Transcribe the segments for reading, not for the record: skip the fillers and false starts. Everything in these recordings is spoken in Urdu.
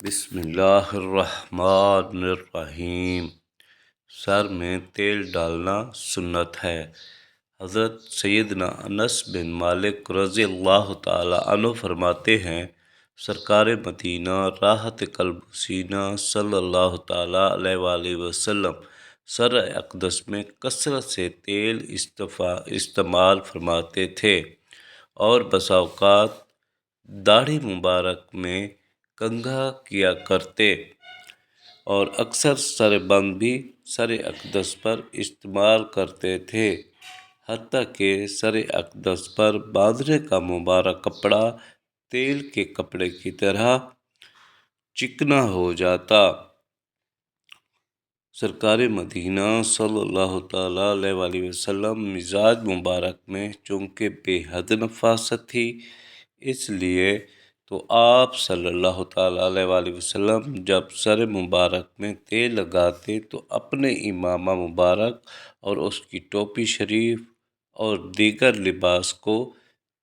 بسم اللہ الرحمن الرحیم۔ سر میں تیل ڈالنا سنت ہے۔ حضرت سیدنا انس بن مالک رضی اللہ تعالی عنہ فرماتے ہیں، سرکار مدینہ راحت قلب و سینہ صلی اللہ تعالی علیہ وآلہ وسلم سر اقدس میں کثرت سے تیل استعمال فرماتے تھے اور بسا اوقات داڑھی مبارک میں کنگھا کیا کرتے اور اکثر سر بند بھی سر اقدس پر استعمال کرتے تھے، حتیٰ کہ سر اقدس پر باندھنے کا مبارک کپڑا تیل کے کپڑے کی طرح چکنا ہو جاتا۔ سرکار مدینہ صلی اللہ تعالیٰ علیہ وآلہ وسلم مزاج مبارک میں چونکہ بے حد نفاست تھی، اس لیے تو آپ صلی اللہ تعالیٰ علیہ وآلہ وسلم جب سر مبارک میں تیل لگاتے تو اپنے امامہ مبارک اور اس کی ٹوپی شریف اور دیگر لباس کو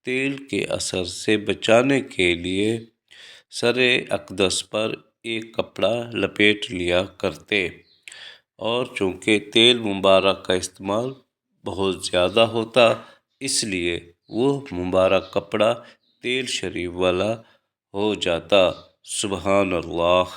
تیل کے اثر سے بچانے کے لیے سر اقدس پر ایک کپڑا لپیٹ لیا کرتے، اور چونکہ تیل مبارک کا استعمال بہت زیادہ ہوتا اس لیے وہ مبارک کپڑا تیل شریف والا ہو جاتا۔ سبحان اللہ۔